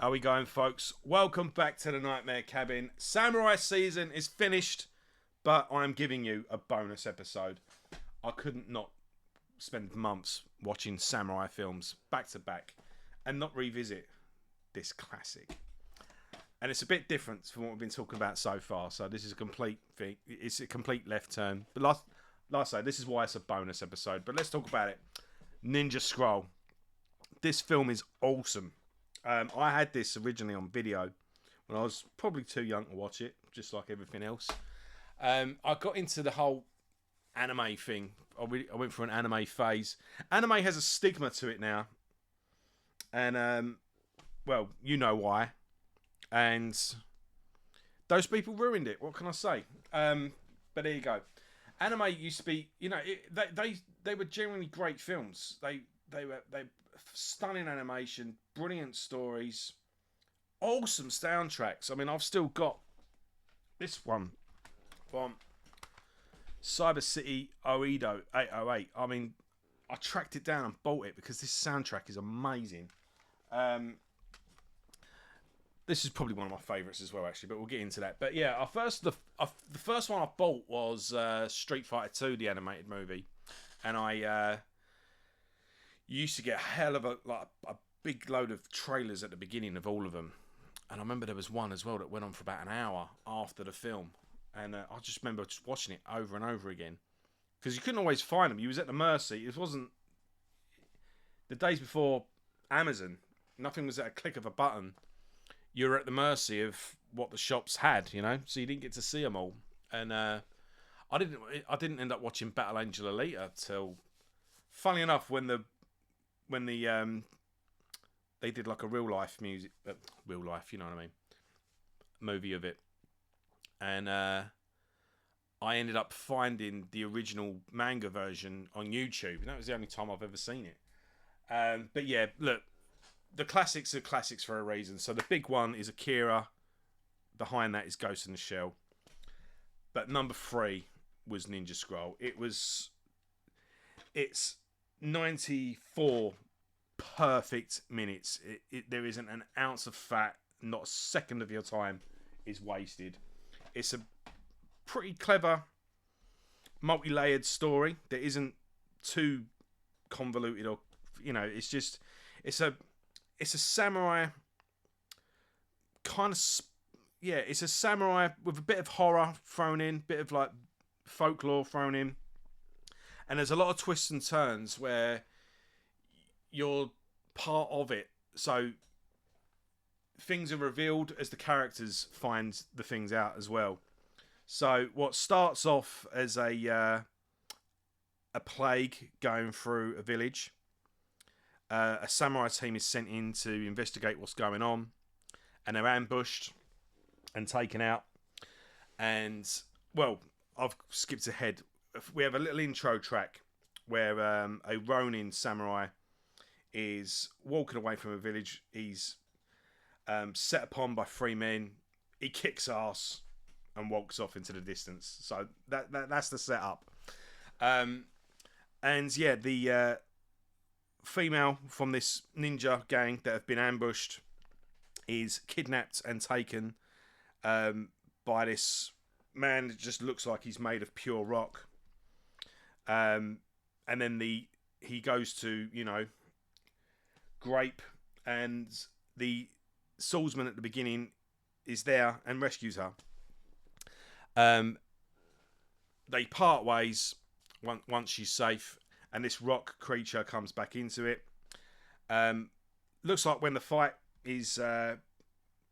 How we going, folks? Welcome back to the Nightmare Cabin. Samurai season is finished, but I'm giving you a bonus episode. I couldn't not spend months watching samurai films back to back and not revisit this classic. And it's a bit different from what we've been talking about so far. So this is a complete thing. It's a complete left turn. But like I say, this is why it's a bonus episode. But let's talk about it. Ninja Scroll. This film is awesome. I had this originally on video when I was probably too young to watch it, just like everything else. I got into the whole anime thing. I went through an anime phase. Anime has a stigma to it now. And, well, you know why. And those people ruined it. What can I say? But there you go. Anime used to be, they were genuinely great films. They were stunning animation, brilliant stories, awesome soundtracks. I mean, I've still got this one from Cyber City Oedo 808. I mean, I tracked it down and bought it because this soundtrack is amazing. This is probably one of my favourites as well, actually, but we'll get into that. But yeah, the first one I bought was Street Fighter 2, the animated movie, and I used to get a hell of a big load of trailers at the beginning of all of them. And I remember there was one as well that went on for about an hour after the film, and I just remember just watching it over and over again because you couldn't always find them. You was at the mercy. It wasn't the days before Amazon. Nothing was at a click of a button. You were at the mercy of what the shops had, so you didn't get to see them all. And I didn't end up watching Battle Angel Alita till, funny enough, when they did like a real life movie of it, and I ended up finding the original manga version on YouTube, and that was the only time I've ever seen it. But yeah, look. The classics are classics for a reason. So the big one is Akira. Behind that is Ghost in the Shell. But number 3 was Ninja Scroll. It's 94 perfect minutes. There isn't an ounce of fat. Not a second of your time is wasted. It's a pretty clever, multi-layered story that isn't too convoluted or, it's a samurai kind of, it's a samurai with a bit of horror thrown in, bit of like folklore thrown in. And there's a lot of twists and turns where you're part of it. So things are revealed as the characters find the things out as well. So what starts off as a plague going through a village, a samurai team is sent in to investigate what's going on, and they're ambushed and taken out. And, well, I've skipped ahead. We have a little intro track where a Ronin samurai is walking away from a village. He's set upon by 3 men. He kicks ass and walks off into the distance. So that's the setup. And yeah, the female from this ninja gang that have been ambushed is kidnapped and taken by this man that just looks like he's made of pure rock. And then he goes to, Grape, and the swordsman at the beginning is there and rescues her. They part ways once she's safe, and this rock creature comes back into it. Looks like when the fight is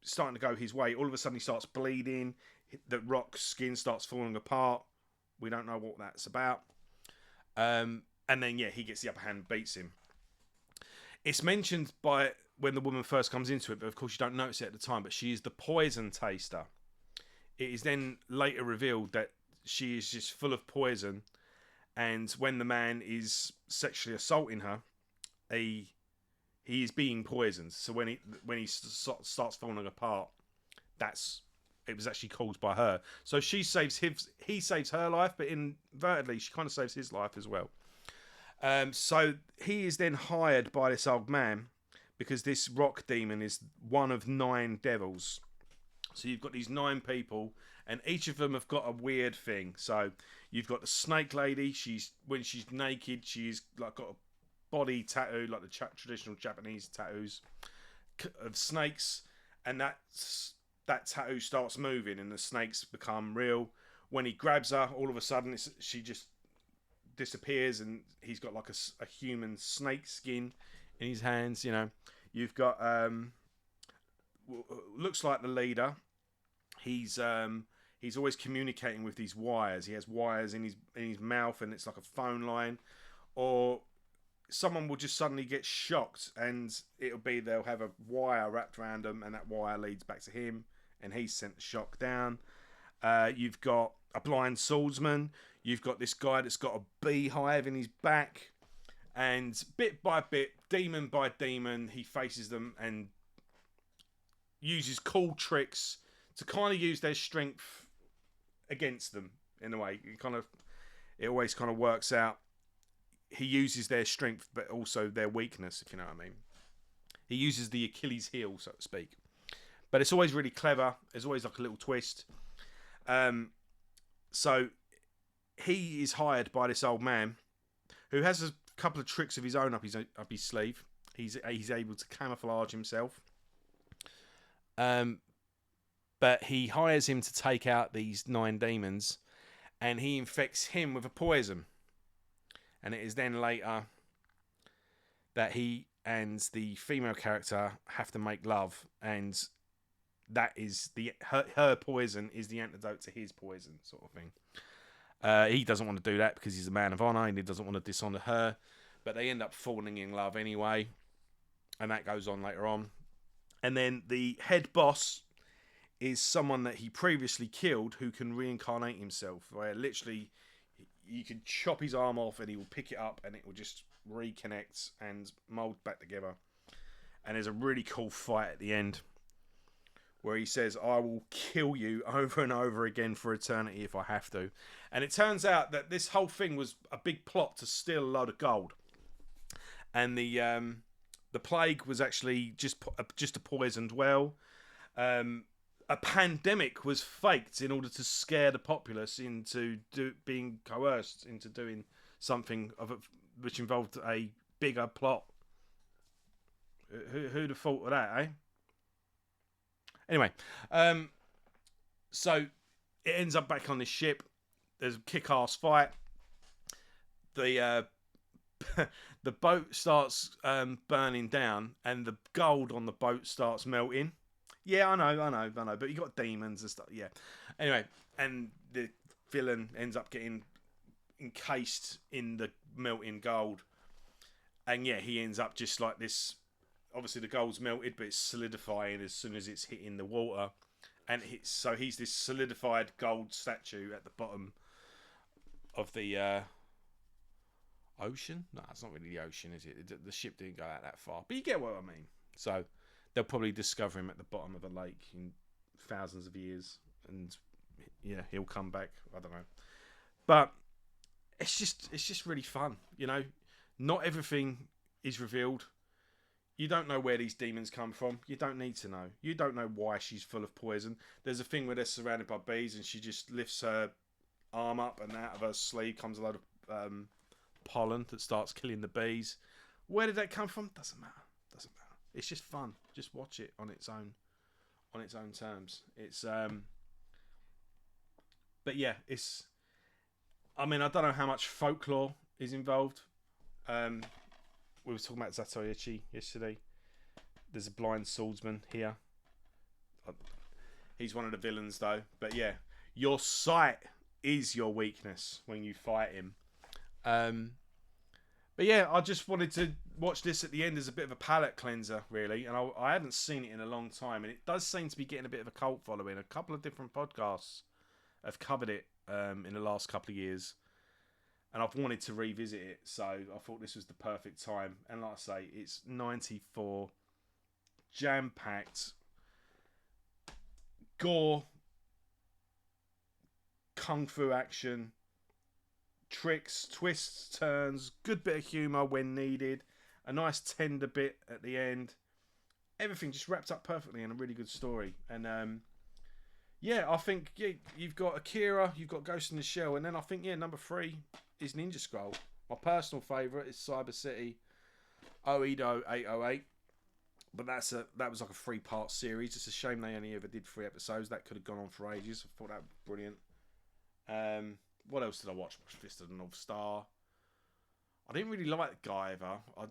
starting to go his way, all of a sudden he starts bleeding. The rock skin starts falling apart. We don't know what that's about. And then, yeah, he gets the upper hand and beats him. It's mentioned by when the woman first comes into it, but of course you don't notice it at the time, but she is the poison taster. It is then later revealed that she is just full of poison, and when the man is sexually assaulting her, he is being poisoned. So when he starts falling apart, it was actually caused by her. So he saves her life, but inadvertently she kind of saves his life as well. So he is then hired by this old man because this rock demon is one of 9 devils. So you've got these 9 people, and each of them have got a weird thing. So you've got the snake lady. When she's naked, she's like got a body tattoo, like the traditional Japanese tattoos of snakes, and that tattoo starts moving, and the snakes become real. When he grabs her, all of a sudden she just disappears, and he's got like a human snake skin in his hands. You've got looks like the leader. He's always communicating with these wires. He has wires in his mouth, and it's like a phone line. Or someone will just suddenly get shocked, and they'll have a wire wrapped around them, and that wire leads back to him, and he's sent the shock down. You've got a blind swordsman. You've got this guy that's got a beehive in his back, and bit by bit, demon by demon, he faces them and uses cool tricks to kind of use their strength against them in a way. It always kind of works out. He uses their strength, but also their weakness, if you know what I mean. He uses the Achilles heel, so to speak. But it's always really clever. There's always like a little twist. So he is hired by this old man who has a couple of tricks of his own up his sleeve. He's able to camouflage himself. But he hires him to take out these 9 demons, and he infects him with a poison. And it is then later that he and the female character have to make love, and that is her poison is the antidote to his poison, sort of thing. He doesn't want to do that because he's a man of honor, and he doesn't want to dishonor her. But they end up falling in love anyway, and that goes on later on. And then the head boss is someone that he previously killed, who can reincarnate himself, where literally you can chop his arm off and he will pick it up and it will just reconnect and mold back together. And there's a really cool fight at the end where he says, I will kill you over and over again for eternity if I have to. And it turns out that this whole thing was a big plot to steal a load of gold. And the plague was actually just a poisoned well. A pandemic was faked in order to scare the populace into being coerced into doing something which involved a bigger plot. Who'd have thought of that, eh? Anyway, so it ends up back on this ship. There's a kick-ass fight. The the boat starts burning down, and the gold on the boat starts melting. Yeah, I know. But you got demons and stuff. Yeah. Anyway, and the villain ends up getting encased in the melting gold, and yeah, he ends up just like this. Obviously, the gold's melted, but it's solidifying as soon as it's hitting the water, and so he's this solidified gold statue at the bottom of the ocean. No, it's not really the ocean, is it? The ship didn't go out that far, but you get what I mean. So they'll probably discover him at the bottom of a lake in thousands of years, and yeah, he'll come back. I don't know, but it's just really fun, you know. Not everything is revealed. You don't know where these demons come from. You don't need to know. You don't know why she's full of poison. There's a thing where they're surrounded by bees, and she just lifts her arm up, and out of her sleeve comes a load of pollen that starts killing the bees. Where did that come from? Doesn't matter. It's just fun. Just watch it on its own terms. It's but yeah, it's. I mean, I don't know how much folklore is involved. We were talking about Zatoichi yesterday. There's a blind swordsman here. He's one of the villains though. But yeah, your sight is your weakness when you fight him. But yeah, I just wanted to watch this at the end as a bit of a palate cleanser, really. And I hadn't seen it in a long time. And it does seem to be getting a bit of a cult following. A couple of different podcasts have covered it in the last couple of years. And I've wanted to revisit it. So I thought this was the perfect time. And like I say, it's 94. Jam-packed. Gore. Kung fu action. Tricks, twists, turns, good bit of humour when needed, a nice tender bit at the end. everything just wrapped up perfectly in a really good story. And yeah, I think you've got Akira, you've got Ghost in the Shell, and then I think number 3 is Ninja Scroll. My personal favourite is Cyber City Oedo 808. But that was like a 3-part series. It's a shame they only ever did 3 episodes. That could have gone on for ages. I thought that was brilliant. What else did I watch? I watched Fist of the North Star. I didn't really like Guyver. I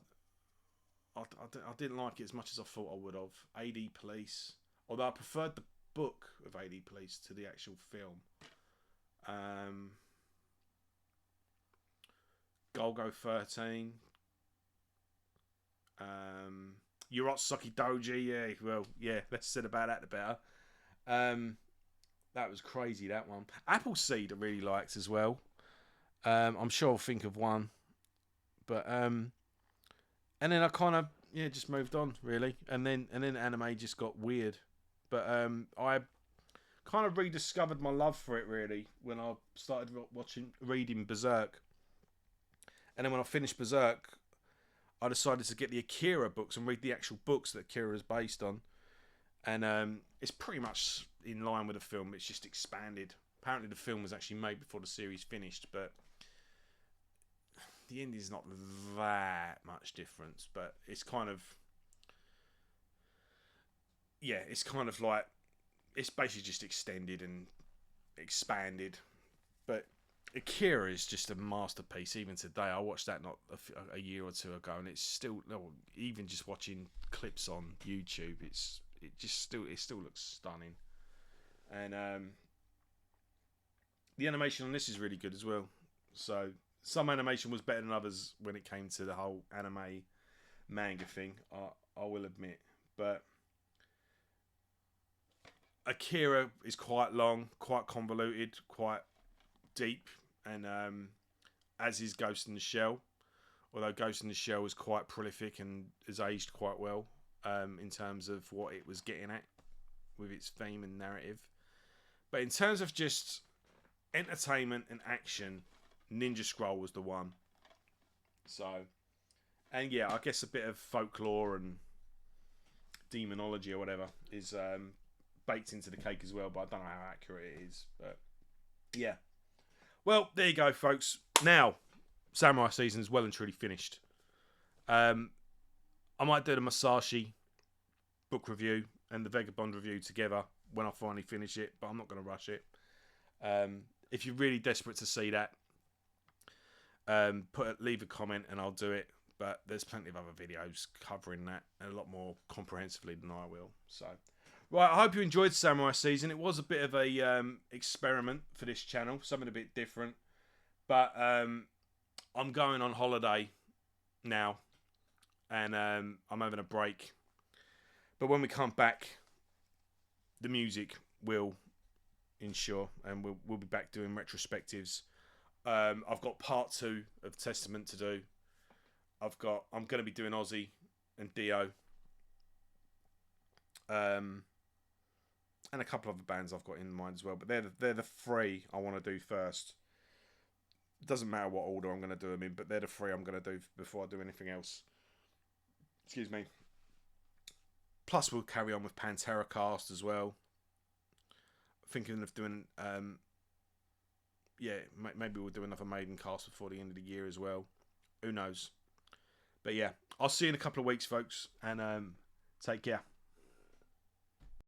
didn't like it as much as I thought I would have. AD Police. Although I preferred the book of AD Police to the actual film. Golgo 13. Urotsuki Doji, less said about that the better. That was crazy, that one. Appleseed I really liked as well. I'm sure I'll think of one. But and then I kind of just moved on really. And then anime just got weird. But I kind of rediscovered my love for it really when I started reading Berserk. And then when I finished Berserk, I decided to get the Akira books and read the actual books that Akira is based on. And it's pretty much in line with the film. It's just expanded. Apparently the film was actually made before the series finished, but the ending's not that much difference. But it's kind of... it's kind of like... It's basically just extended and expanded. But Akira is just a masterpiece. Even today, I watched that not a year or two ago, and it's still, even just watching clips on YouTube, it still looks stunning. And the animation on this is really good as well. So some animation was better than others when it came to the whole anime manga thing. I will admit, but Akira is quite long, quite convoluted, quite deep. And as is Ghost in the Shell, although Ghost in the Shell is quite prolific and has aged quite well in terms of what it was getting at with its theme and narrative. But in terms of just entertainment and action, Ninja Scroll was the one. So, and I guess a bit of folklore and demonology or whatever is baked into the cake as well, but I don't know how accurate it is. But yeah. Well, there you go, folks. Now, Samurai season is well and truly finished. I might do the Masashi book review and the Vagabond review together when I finally finish it, but I'm not going to rush it. If you're really desperate to see that, leave a comment and I'll do it. But there's plenty of other videos covering that and a lot more comprehensively than I will. So, right, I hope you enjoyed Samurai season. It was a bit of a experiment for this channel, something a bit different. But I'm going on holiday now, and I'm having a break. But when we come back, the music will ensure, and we'll be back doing retrospectives. I've got part 2 of Testament to do. I'm going to be doing Ozzy and Dio. And a couple of other bands I've got in mind as well, but they're the 3 I want to do first. Doesn't matter what order I'm going to do them in, but they're the 3 I'm going to do before I do anything else. Excuse me. Plus, we'll carry on with Pantera Cast as well. Thinking of doing, maybe we'll do another Maiden Cast before the end of the year as well. Who knows? But yeah, I'll see you in a couple of weeks, folks, and take care.